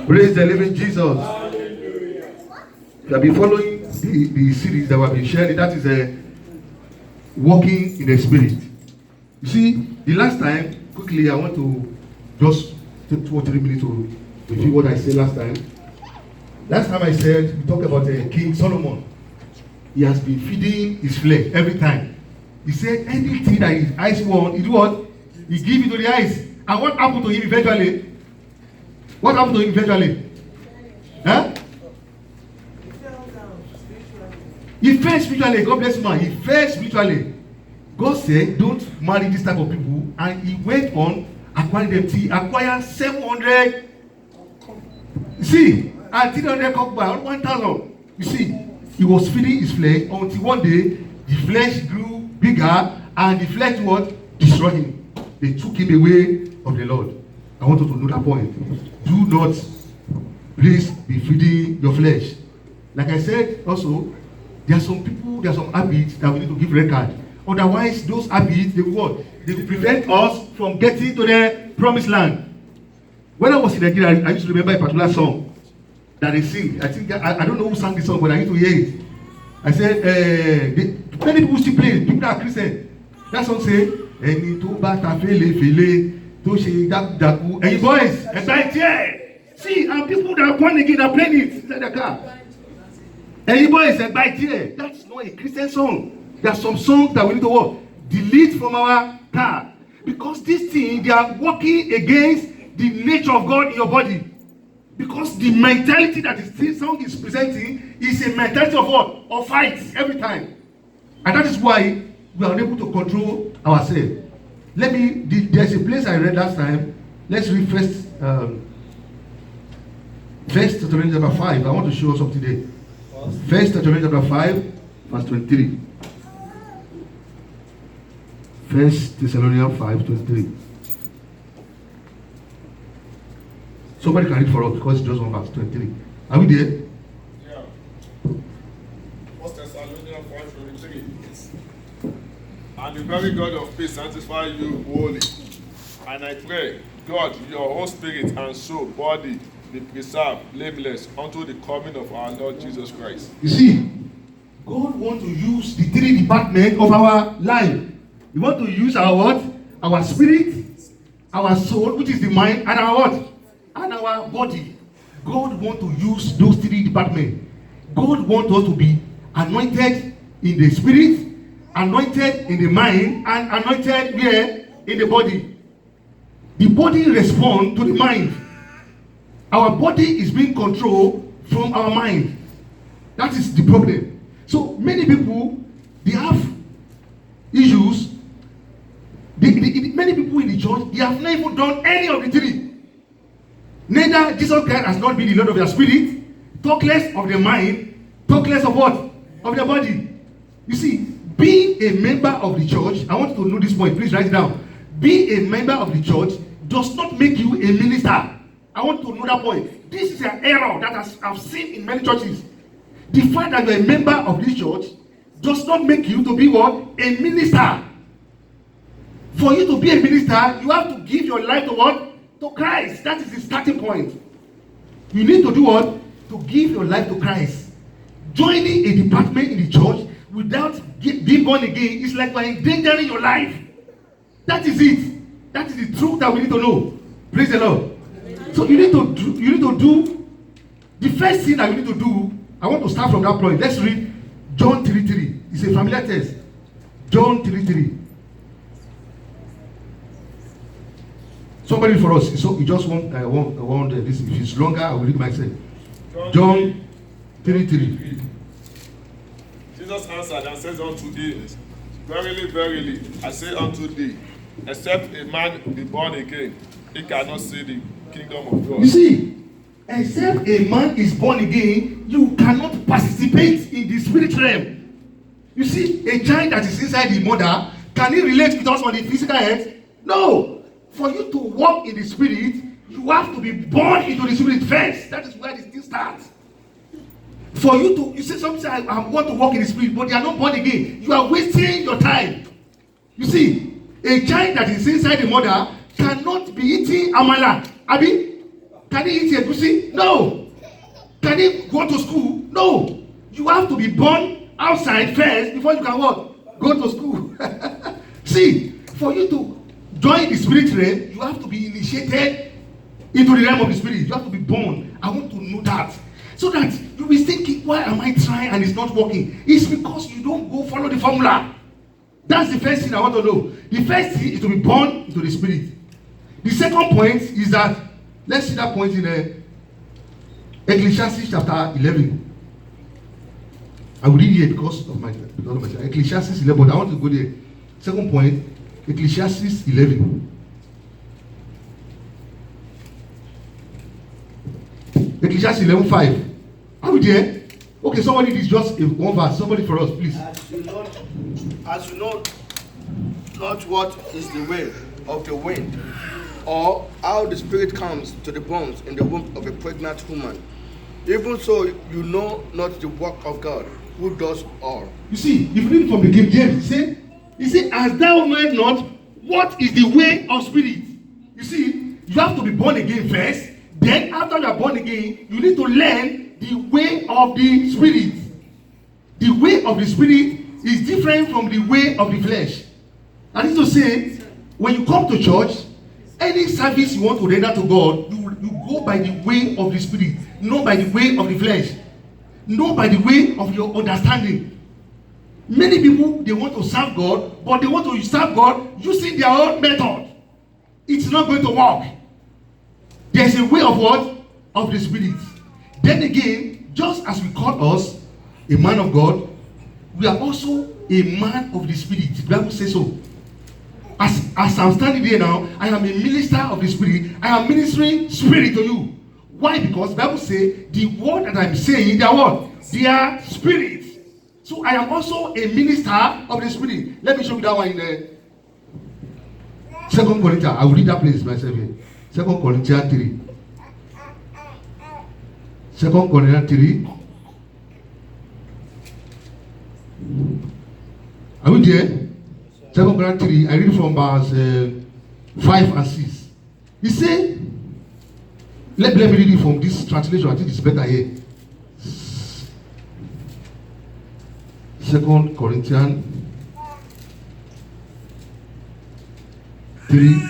Praise the living Jesus. You have been following the series that we have been sharing. That is walking in the spirit. You see, the last time, quickly, I want to just take 2 or 3 minutes to review what I said last time. Last time I said, we talked about King Solomon. He has been feeding his flesh every time. He said anything that his eyes want, he do what? He give it to the eyes. And what happened to him eventually? What happened to him eventually? Huh? He fell spiritually. God bless man. He fell spiritually. God said, don't marry this type of people. And he went on acquiring them. He acquired 700. You see, and 300 by 1,000. You see, he was feeding his flesh until one day the flesh grew bigger and the flesh what? Destroyed him. They took him away of the Lord. I want you to know that point. Do not, please, be feeding your flesh. Like I said also, there are some people, there are some habits that we need to give record. Otherwise, those habits, they will what? They will prevent us from getting to the promised land. When I was in Nigeria, I used to remember a particular song that they sing. I think I don't know who sang the song, but I need to hear it. I said, many people still play it. People that are Christian. That song say, "Ẹni tó bá ta fele fele tó ṣe dákúdákú." Hey boys, right here. See, and people that are born again are playing it inside the car. Hey boys, right here. That's not a Christian song. There are some songs that we need to what? Delete from our car, because this thing they are working against the nature of God in your body. Because the mentality that this song is presenting is a mentality of what? Of fights every time. And that is why we are unable to control ourselves. There's a place I read last time. Let's read First Thessalonians chapter 5. I want to show us something today. First Thessalonians chapter 5, verse 23. First Thessalonians 5, 23. Somebody can read for us because it's just one verse 23. Are we there? Yeah. First Thessalonians 5:23. And the very God of peace sanctify you wholly. And I pray, God, your whole spirit and soul, body, be preserved blameless unto the coming of our Lord Jesus Christ. You see, God wants to use the 3 departments of our life. He wants to use our what? Our spirit, our soul, which is the mind, and our what? And our body. God wants to use those 3 departments. God wants us to be anointed in the spirit, anointed in the mind, and anointed where? In the body. The body responds to the mind. Our body is being controlled from our mind. That is the problem. So many people, they have issues. Many people in the church, they have never done any of the 3. Neither Jesus Christ has not been the Lord of their spirit, talk less of their mind, talk less of what? Of their body. You see, being a member of the church, I want you to know this point, please write it down. Being a member of the church does not make you a minister. I want to know that point. This is an error that I've seen in many churches. The fact that you're a member of this church does not make you to be what? A minister. For you to be a minister, you have to give your life to what? To Christ. That is the starting point. You need to do what? To give your life to Christ. Joining a department in the church without being born again is like you're endangering your life. That is it. That is the truth that we need to know. Praise the Lord. So you need to do the first thing that you need to do. I want to start from that point. Let's read John 3:3. It's a familiar text. John 3:3. Somebody for us. So you just want this. If it's longer, I will read myself. John 3:3. Jesus answered and said unto him, Verily, verily, I say unto thee, except a man be born again, he cannot see the kingdom of God. You see, except a man is born again, you cannot participate in the spirit realm. You see, a child that is inside the mother, can he relate with us on the physical head? No. For you to walk in the spirit, you have to be born into the spirit first. That is where this thing starts. For you to, you say something, I want to walk in the spirit, but you are not born again. You are wasting your time. You see, a child that is inside the mother cannot be eating amala. Abi, Can he eat egusi? No. Can he go to school? No. You have to be born outside first before you can what? Go to school. See, for you to join the spirit realm, you have to be initiated into the realm of the spirit. You have to be born. I want to know that. So that you will be thinking, why am I trying and it's not working? It's because you don't go follow the formula. That's the first thing I want to know. The first thing is to be born into the spirit. The second point is that, let's see that point in Ecclesiastes chapter 11. I will read here because of my Ecclesiastes 11, but I want to go there. Second point, Ecclesiastes 11. Ecclesiastes 11:5. Are we there? Okay, somebody is just one verse. Somebody for us, please. As you know not what is the way of the wind, or how the spirit comes to the bones in the womb of a pregnant woman, even so you know not the work of God, who does all. You see, if you read from the King James, he said, as thou knowest not what is the way of spirit. You see, you have to be born again first. Then after you are born again, you need to learn the way of the spirit. The way of the spirit is different from the way of the flesh. That is to say, when you come to church, any service you want to render to God, you go by the way of the spirit, not by the way of the flesh, not by the way of your understanding. Many people, they want to serve God, but they want to serve God using their own method. It's not going to work. There's a way of what? Of the spirit. Then again, just as we call us a man of God, we are also a man of the spirit. The Bible says so. As I'm standing here now, I am a minister of the spirit. I am ministering spirit to you. Why? Because the Bible says the word that I'm saying, they are what? They are spirit. So I am also a minister of the spirit. Let me show you that one in the 2 Corinthians. I will read that place myself here. 2 Corinthians 3. 2 Corinthians 3. Are we there? 2 Corinthians 3. I read from verse 5 and 6. He said, let me read it from this translation. I think it's better here. 2 Corinthians 3.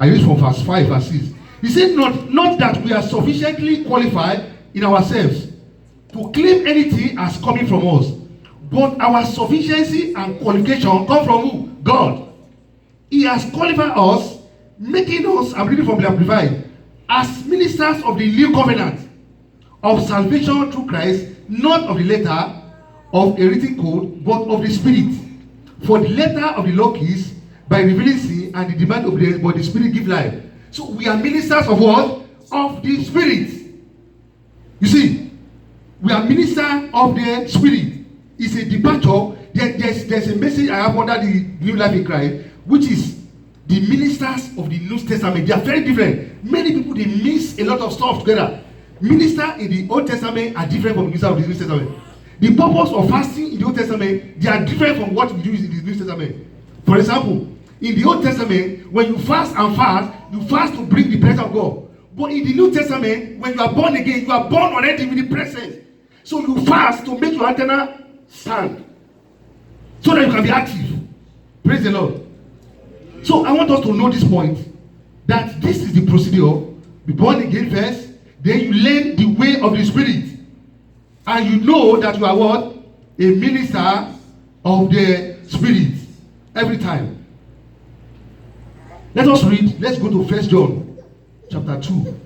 I read from verse 5 and 6. He said, not that we are sufficiently qualified in ourselves to claim anything as coming from us, but our sufficiency and qualification come from who? God. He has qualified us, making us, I'm reading from the Amplified, as ministers of the new covenant of salvation through Christ, not of the letter of a written code, but of the spirit. For the letter of the law is by revealing sin, and the demand of the spirit give life. So we are ministers of what? Of the spirit. You see, we are ministers of the spirit. It's a departure. There's a message I have under the New Life in Christ, which is the ministers of the New Testament. They are very different. Many people, they mix a lot of stuff together. Ministers in the Old Testament are different from ministers of the New Testament. The purpose of fasting in the Old Testament, they are different from what we do in the New Testament. For example, in the Old Testament, when you fast and fast, you fast to bring the presence of God. But in the New Testament, when you are born again, you are born already with the presence. So you fast to make your antenna stand, so that you can be active. Praise the Lord. So I want us to know this point, that this is the procedure. Be born again first, then you learn the way of the spirit. And you know that you are what? A minister of the spirit every time. Let us read. Let's go to 1 John chapter 2.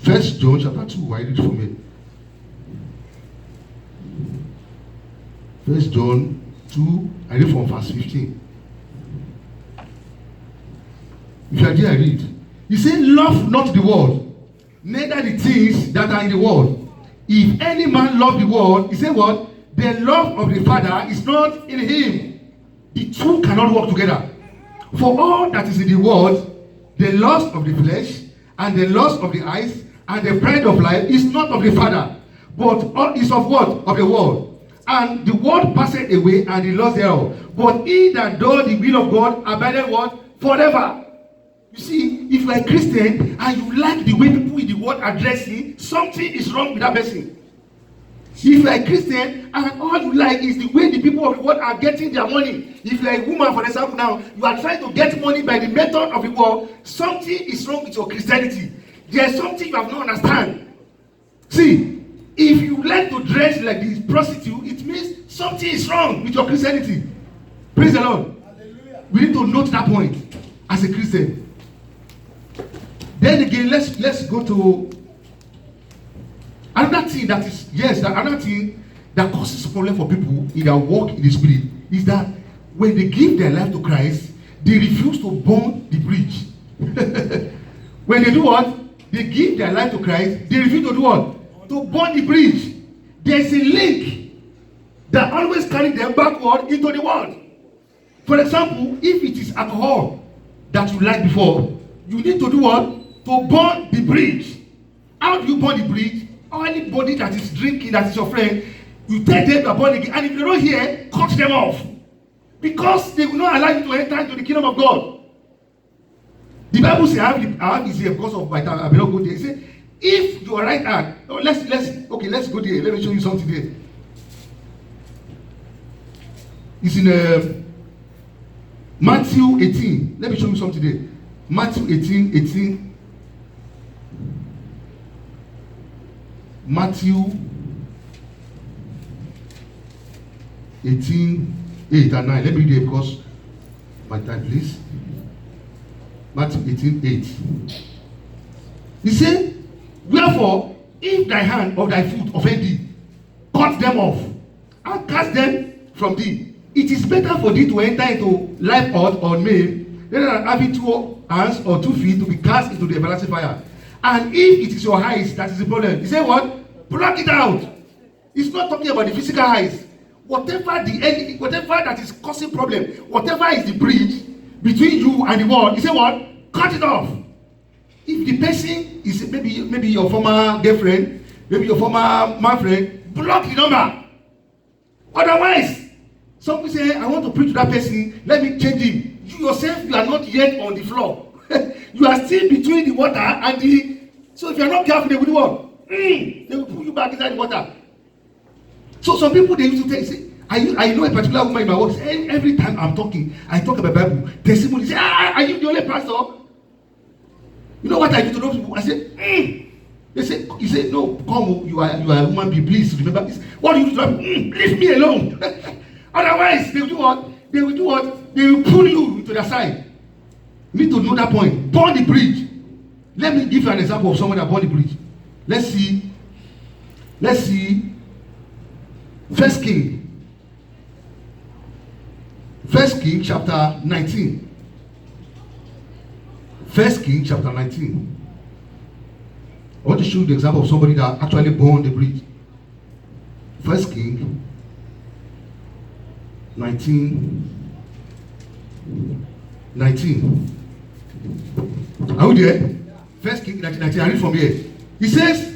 1 John chapter 2. I read from it. 1 John 2. I read from verse 15. If you are there, I read. He said, love not the world, neither the things that are in the world. If any man love the world, he said what? The love of the Father is not in him. The two cannot work together. For all that is in the world, the lust of the flesh, and the lust of the eyes, and the pride of life is not of the Father, but is of what? Of the world. And the world passed away, and the lost thereof. But he that does the will of God abideth what? Forever. You see, if you are a Christian and you like the way people in the world address you, something is wrong with that person. If you are a Christian and all you like is the way the people of the world are getting their money, if you are a woman, for example, now, you are trying to get money by the method of the world, something is wrong with your Christianity. There is something you have not understand. See, if you like to dress like this prostitute, it means something is wrong with your Christianity. Praise the Lord. Hallelujah. We need to note that point as a Christian. Then again, let's go to another thing that is, another thing that causes problem for people in their walk in the spirit is that when they give their life to Christ, they refuse to burn the bridge. When they do what? They give their life to Christ, they refuse to do what? To burn the bridge. There is a link that always carries them backward into the world. For example, if it is alcohol that you like before, you need to do what? To burn the bridge. How do you burn the bridge? Anybody that is drinking, that is your friend, you tell them you are born again, and if they don't hear, cut them off. Because they will not allow you to enter into the kingdom of God. The Bible says, I have this here because of my time, I may not go there. It says, if your right hand, let's go there. Let me show you something there. It's in Matthew 18. Let me show you something there. Matthew 18. Matthew 18, 8 and 9. Let me read it because my time, please. Matthew 18, 8. He said, wherefore, if thy hand or thy foot offend thee, cut them off and cast them from thee. It is better for thee to enter into life hot or maimed rather than having 2 hands or 2 feet to be cast into the everlasting fire. And if it is your eyes that is the problem, he said what? Pluck it out. It's not talking about the physical eyes. Whatever that is causing problem, whatever is the bridge between you and the world, he said what? Cut it off. If the person is maybe your former girlfriend, maybe your former man friend, block the number. Otherwise, some people say, I want to preach to that person, let me change him. You yourself, you are not yet on the floor. You are still between the water and the... So if you are not careful, they will do what? They will pull you back inside the water. So some people, they used to say, I know a particular woman in my work, every time I'm talking, I talk about Bible, testimony, say, are you the only pastor? You know what I do to those people? I say, They say, he said, no, come, you are a human being, please remember this. What do you do to them? Leave me alone. Otherwise, they will do what? They will pull you to their side. You need to know that point. Burn the bridge. Let me give you an example of someone that burned the bridge. Let's see. 1 King chapter 19. 1 King chapter 19. I want to show you the example of somebody that actually burned the bridge. 1 King 19. Are we there? 1 King 19. I read from here. He says,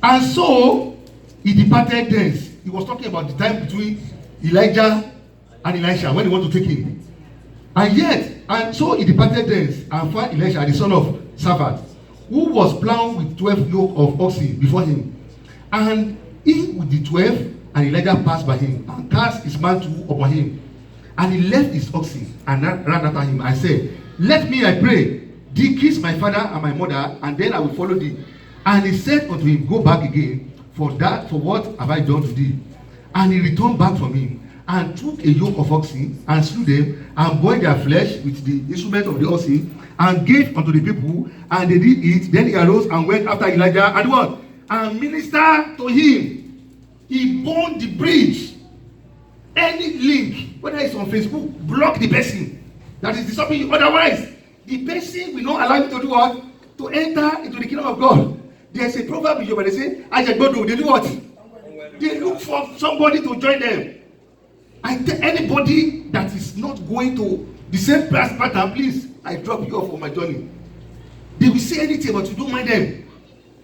and so he departed thence. He was talking about the time between Elijah and Elisha when they want to take him. And so he departed thence and found Elisha, the son of Shaphat, who was plowing with 12 yoke of oxen before him. And he with the 12, and Elijah passed by him and cast his mantle upon him. And he left his oxen and ran after him and said, let me, I pray, decrease my father and my mother, and then I will follow thee. And he said unto him, go back again, for what have I done to thee? And he returned back from him, and took a yoke of oxen, and slew them, and boiled their flesh with the instrument of the oxen, and gave unto the people, and they did eat. Then he arose and went after Elijah, and what? And ministered to him. He burned the bridge. Any link, whether it's on Facebook, block the person that is disturbing you. Otherwise, the person will not allow you to do what? To enter into the kingdom of God. There's a proverb in Yoruba, they say, Ajagbodo, they do what? They look for somebody to join them. Anybody that is not going to the same pattern, please, I drop you off on my journey. They will say anything, but you don't mind them.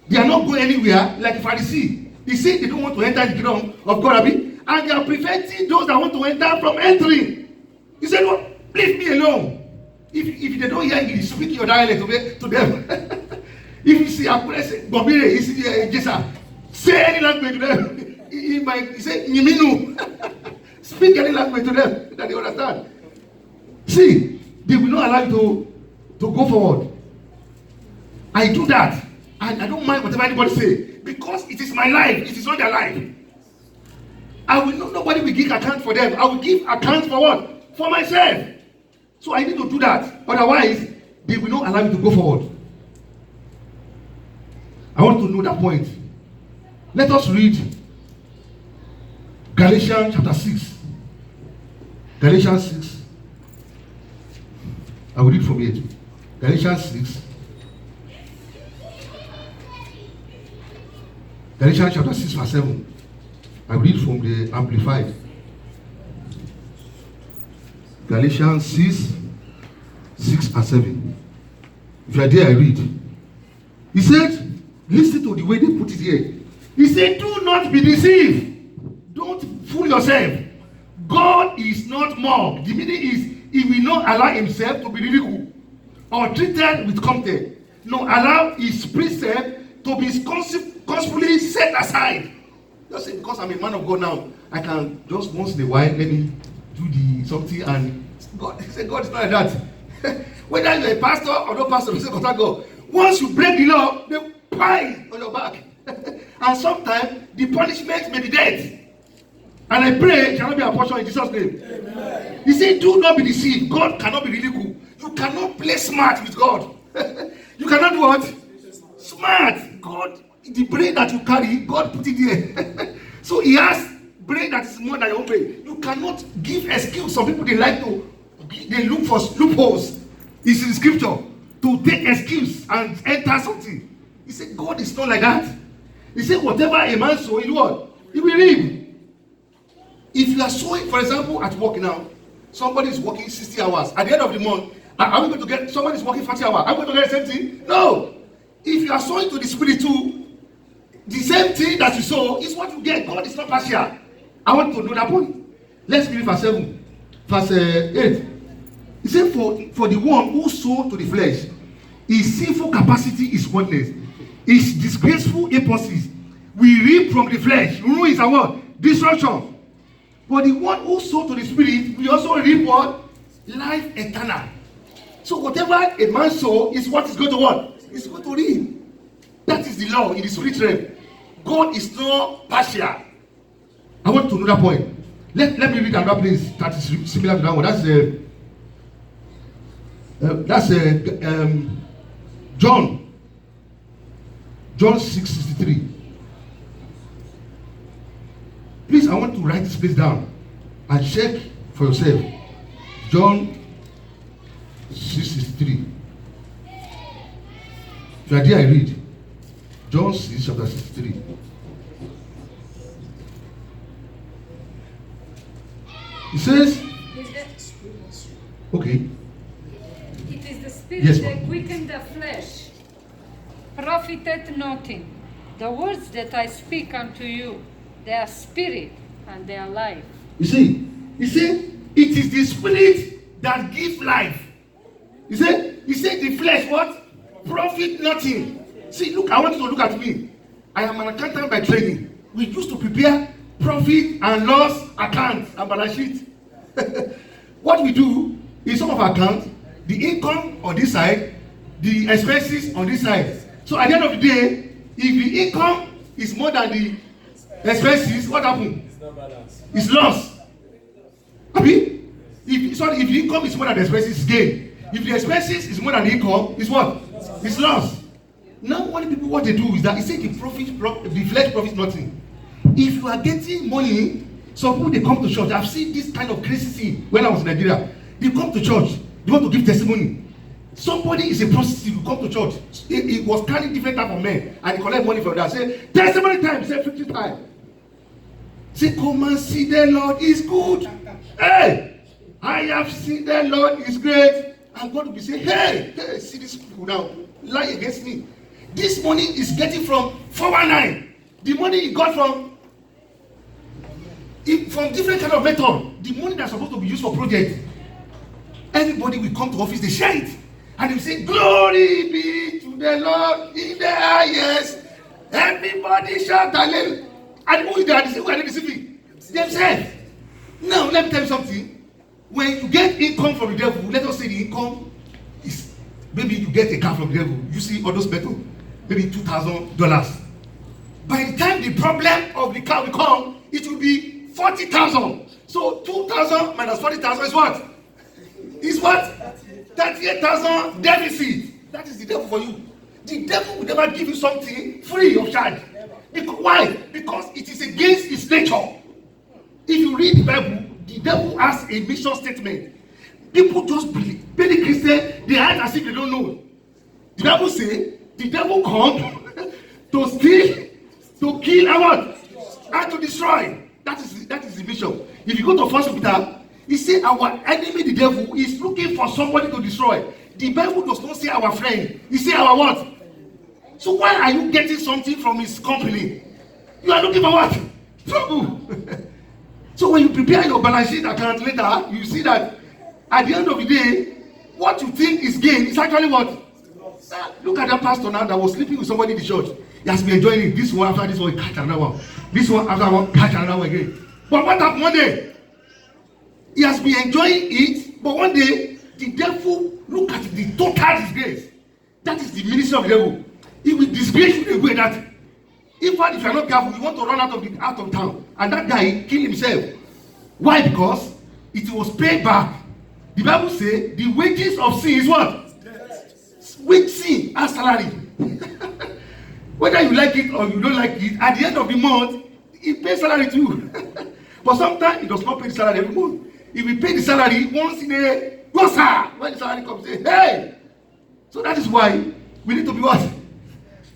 They are not going anywhere like a Pharisee. He said they don't want to enter the kingdom of God, Abi, and they are preventing those that want to enter from entering. He said, "Well, leave me alone. If they don't hear English, speak your dialect to them." If you see Akure say Gobire, you see Jesa, say any language to them. He say Yiminu. Speak any language to them that they understand. See, they will not allow you to go forward. I do that, and I don't mind whatever anybody say, because it is my life, it is not their life. Nobody will give account for them. I will give account for what? For myself. So I need to do that. Otherwise, they will not allow me to go forward. I want to know that point. Let us read Galatians chapter 6. Galatians 6. I will read from here. Galatians 6. Galatians chapter 6 verse 7. I will read from the Amplified. Galatians 6 and 7. If you are there, I read. He said, listen to the way they put it here. He said, do not be deceived. Don't fool yourself. God is not mocked. The meaning is, he will not allow himself to be ridiculed or treated with contempt. No, allow his precept to be constantly set aside. Just say, because I'm a man of God now, I can just once in a while, let me do something, and God, he said, God is not like that. Whether you're a pastor or no pastor, he said, God. Once you break the law, they pile on your back. And sometimes the punishment may be death. And I pray it shall not be a portion in Jesus' name. Amen. He said, do not be deceived. God cannot be ridiculed. You cannot play smart with God. You cannot do what? Smart. God, the brain that you carry, God put it there. So he has brain that is more than your own brain. You cannot give excuse. Some people, they look for loopholes. It's in scripture to take excuse and enter something. He said, God is not like that. He said, whatever a man sow, he what? He will reap. If you are sowing, for example, at work now, somebody is working 60 hours. At the end of the month, are we going to get, somebody is working 40 hours. Are we going to get the same thing? No. If you are sowing to the spirit too, the same thing that you sow is what you get. God is not partial. I want to know that point. Let's read verse 7. Verse 8. He said, for the one who sow to the flesh, his sinful capacity is worthless. His disgraceful impulses we reap from the flesh. Ruin is a what? Destruction. But the one who sow to the spirit, we also reap what? Life eternal. So whatever a man sow is what is going to what? Is going to reap. That is the law in the spirit realm. God is not partial. I want to know that point. Let me read another place that is similar to that one. That's John 6:63. Please, I want to write this place down and check for yourself. John 6:63. If you are there, I read. John 6, chapter 63. It says, okay. It is the spirit Yes, that quickened the flesh, profiteth nothing. The words that I speak unto you, they are spirit and they are life. You see, it is the spirit that gives life. He said the flesh what? Profit nothing. See, look, I want you to look at me. I am an accountant by training. We used to prepare profit and loss accounts and balance sheet. What we do is some of our accounts, the income on this side, the expenses on this side. So at the end of the day, if the income is more than the expenses, what happens? It's not balance. It's loss. Abi? If the income is more than the expenses, it's gain. If the expenses is more than the income, it's what? It's loss. Now, what people what they do is that they say the flesh profits nothing. If you are getting money, some people they come to church. I've seen this kind of crazy thing when I was in Nigeria. They come to church, they want to give testimony. Somebody is a prostitute who come to church. He was carrying different type of men and he collect money from that. Say, testimony time, say 50 times. Say, come and see the Lord is good. Hey, I have seen the Lord is great. And God will be saying, hey, see these people now lie against me. This money is getting from 419. The money he got from different kind of method. The money that's supposed to be used for project. Everybody will come to office, they share it. And they say, glory be to the Lord in the highest. Everybody shout hallelujah. And who is that? Who are they deceiving? Themselves. Now, let me tell you something. When you get income from the devil, let us say the income is, maybe you get a car from the devil. You see all those metal, maybe $2,000. By the time the problem of the car will come, it will be 40,000. So 2,000 minus 40,000 is what? Is what? 38,000 deficit. That is the devil for you. The devil will never give you something free of charge. Why? Because it is against his nature. If you read the Bible, the devil has a mission statement. People just believe. Many Christians, they act as if they don't know. The Bible says the devil comes to steal, to kill, and what? And to destroy. That is the mission. If you go to 1 Peter, he says our enemy, the devil, is looking for somebody to destroy. The Bible does not say our friend. He says our what? So why are you getting something from his company? You are looking for what? Trouble. So when you prepare your balance sheet account later, you see that at the end of the day, what you think is gain is actually what? Look at that pastor now that was sleeping with somebody in the church. He has been enjoying it. This one after this one, he catch another one. This one after one, catch another one again. But what happened one day? He has been enjoying it, but one day, the devil, look at the total disgrace. That is the ministry of the devil. He will disgrace you in a way that, if you are not careful, you want to run out of town. And that guy killed himself. Why? Because it was paid back. The Bible says the wages of sin is what? Wage sin as salary. Whether you like it or you don't like it, at the end of the month, he pays salary too. But sometimes he does not pay the salary every month. He will pay the salary once in a go sir. When the salary comes, say, hey! So that is why we need to be what?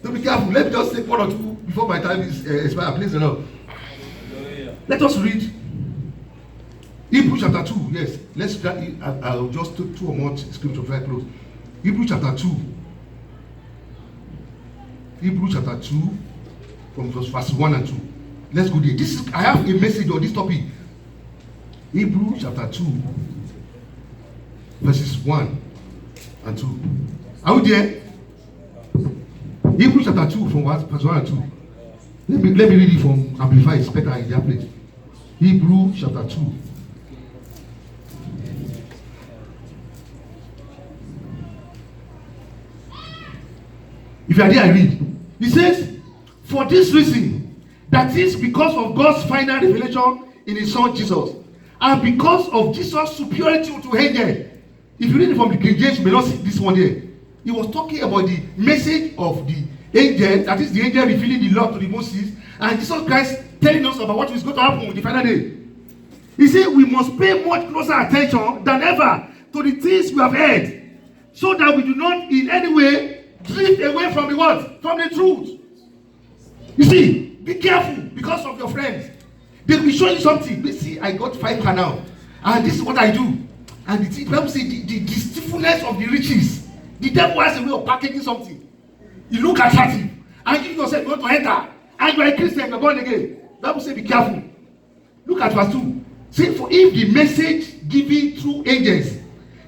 To be careful. Let me just say one or two before my time is expired. Please enough. Let us read Hebrews chapter 2. Yes, let's. I'll just take two or more scriptures very close. Hebrews chapter 2. Hebrews chapter 2, from verse 1 and 2. Let's go there. I have a message on this topic. Hebrews chapter 2, verses 1 and 2. Are we there? Hebrews chapter 2, from verse 1 and 2. Let me read it from Amplified. It's better in their place. Hebrews chapter 2. If you are there, I read. He says, for this reason, that is because of God's final revelation in his son Jesus, and because of Jesus' superiority to angels. If you read it from the King James, you may not see this one here. He was talking about the message of the angel, that is the angel revealing the law to the Moses, and Jesus Christ telling us about what is going to happen on the final day. He said we must pay much closer attention than ever to the things we have heard, so that we do not in any way drift away from the what? From the truth. You see, be careful because of your friends. They will show you something. You see, I got 5 car now, and this is what I do. And the Bible says the deceitfulness of the riches. The devil has a way of packaging something. You look attractive, and you yourself want to enter, and you are a Christian, you are born again. The Bible says, be careful. Look at verse 2. Say, for if the message given through angels,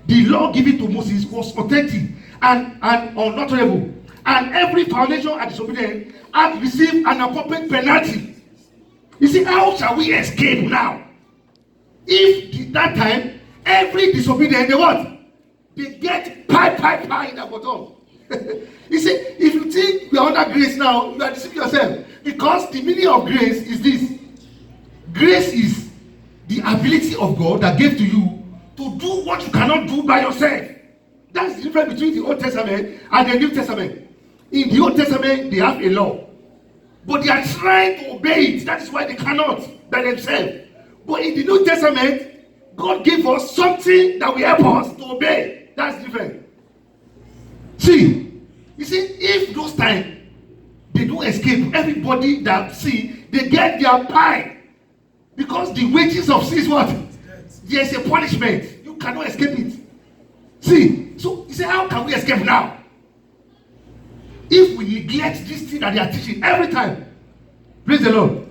the law given to Moses was authentic and unalterable, and every foundation and disobedient had received an appropriate penalty. You see, how shall we escape now? If that time every disobedient, they what? They get pie in the bottom. You see, if you think we are under grace now, you are deceiving yourself. Because the meaning of grace is this. Grace is the ability of God that gave to you to do what you cannot do by yourself. That's the difference between the Old Testament and the New Testament. In the Old Testament, they have a law, but they are trying to obey it. That is why they cannot by themselves. But in the New Testament, God gave us something that will help us to obey. That's different. See, you see, if those times they don't escape, everybody that see, they get their pie. Because the wages of sin is what? There is a punishment. You cannot escape it. See, so you say, how can we escape now? If we neglect this thing that they are teaching every time, Praise the Lord.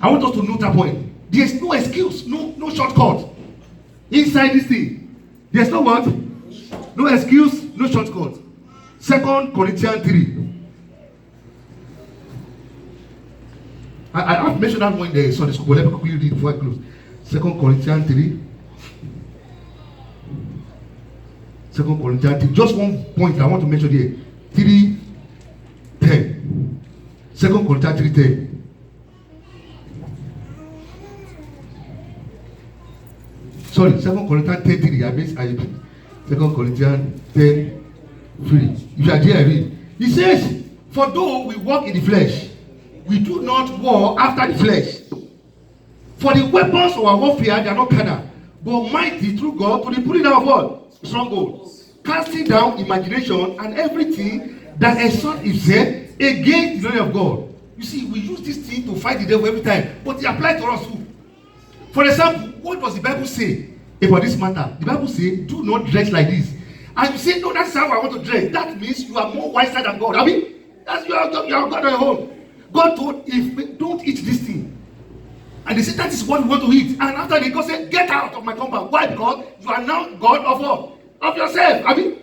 I want us to note that point. There's no excuse, no shortcut inside this thing. There's no what? No excuse, no shortcut. 2 Corinthians 3. I've mentioned that one in the Sunday school, but let me quickly read before I close. 2 Corinthians 3. 2 Corinthians 3. Just one point I want to mention here. 3:10. 2 Corinthians 3:10. Sorry, 2 Corinthians 10:3. I missed 2 Corinthians 10:3. If you are there, I read. He says, "For though we walk in the flesh, we do not war after the flesh. For the weapons of our warfare, they are not carnal, but mighty through God to the pulling down of what? Strongholds, casting down imagination and everything that exalts itself against the knowledge of God." You see, we use this thing to fight the devil every time, but it applies to us too. For example, what does the Bible say about this matter? The Bible says, "Do not dress like this." And you say, "No, that's how I want to dress." That means you are more wiser than God. I mean, that's you are God on your own. God told, "Don't eat this thing." And they said, "That is what we want to eat." And after they God said, "Get out of my compound." Why? Because you are now God of what? Of yourself. I mean,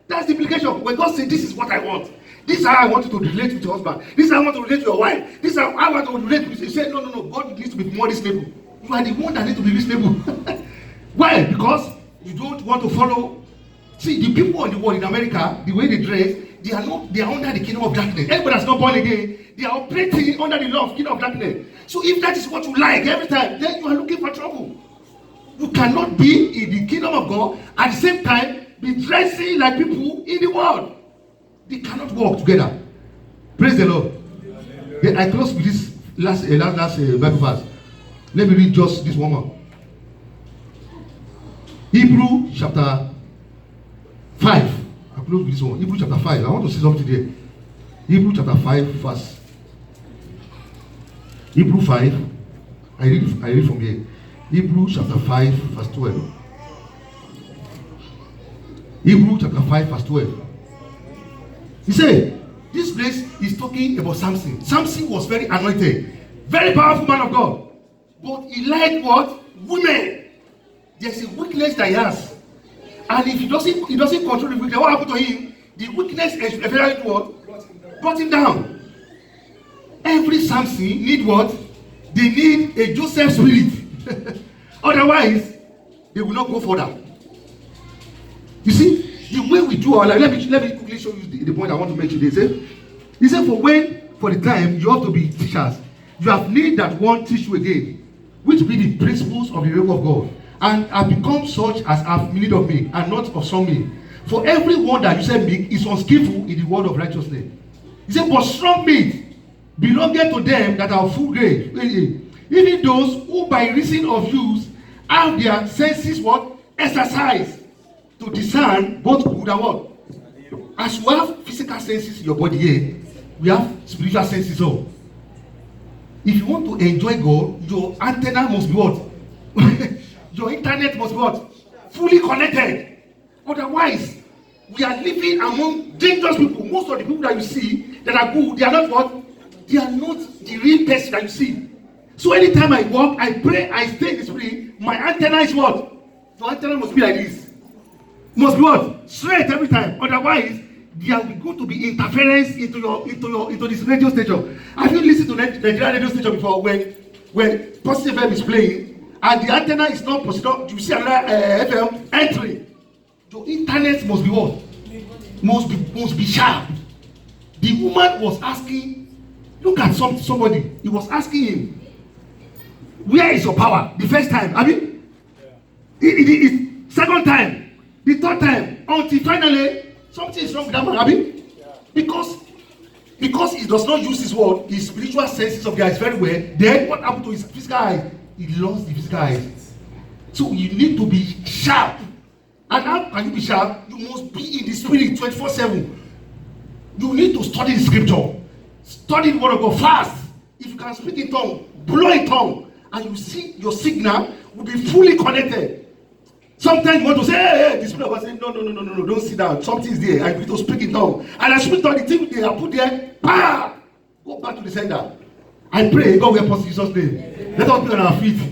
that's the implication. When God said, "This is what I want. This is how I want you to relate with your husband. This is how I want to relate to your wife. This is how I want to relate with you." He said, No. God needs to be more reasonable. You are the one that needs to be reasonable. Why? Because you don't want to follow. See, the people in the world in America, the way they dress, they are under the kingdom of darkness. Everybody that's not born again, they are operating under the law of kingdom of darkness. So if that is what you like every time, then you are looking for trouble. You cannot be in the kingdom of God at the same time be dressing like people in the world. They cannot work together. Praise the Lord. Then I close with this last Bible verse. Let me read just this one more. Hebrew chapter 5. I close with this one. Hebrew chapter 5. I want to say something there. Hebrew chapter 5 verse. Hebrew 5. I read from here. Hebrew chapter 5 verse 12. Hebrew chapter 5 verse 12. He said, this place is talking about Samson. Samson was very anointed, very powerful man of God. But he liked what? Women. There's a weakness that he has. And if he doesn't control the weakness, what happened to him? The weakness eventually what? Brought him down. Every Samson need what? They need a Joseph spirit. Otherwise, they will not go further. You see, the way we do our life, let me quickly show you the point I want to mention. He said, for the time you have to be teachers, you have need that one teach you again, which be the principles of the work of God, and have become such as have need of me, and not of some meat. For everyone that you say meat is unskillful in the word of righteousness. He said, but strong meat belongeth to them that are full grade, even those who by reason of use have their senses what? Exercise to discern both good and what? As you have physical senses in your body here, we have spiritual senses also. If you want to enjoy God, your antenna must be what? Your internet must be what? Fully connected. Otherwise, we are living among dangerous people. Most of the people that you see that are good, they are not what? They are not the real person that you see. So anytime I walk, I pray, I stay in the spirit, my antenna is what? Your antenna must be like this. Must be what? Straight every time. Otherwise, there will going to be interference into this radio station. Have you listened to Nigerian radio station before when positive FM is playing and the antenna is not positive? You see another FM entering. Your internet must be what? Must be sharp. The woman was asking, look at somebody. He was asking him, where is your power? The first time. I mean, second time. The third time, until finally, something is wrong with that man, Abi. Because he does not use his word, his spiritual senses of the eyes very well. Then what happened to his physical eyes? He lost the physical eyes. So you need to be sharp. And how can you be sharp? You must be in the spirit 24/7. You need to study the scripture. Study the word of God fast. If you can speak in tongue, blow in tongue, and you see your signal will be fully connected. Sometimes you want to say, hey, the spirit of God say, no, don't sit down. Something is there. I need to speak in tongue. And I speak on the thing they are put there, go back to the sender. I pray God will help us in Jesus' name. Let us be on our feet.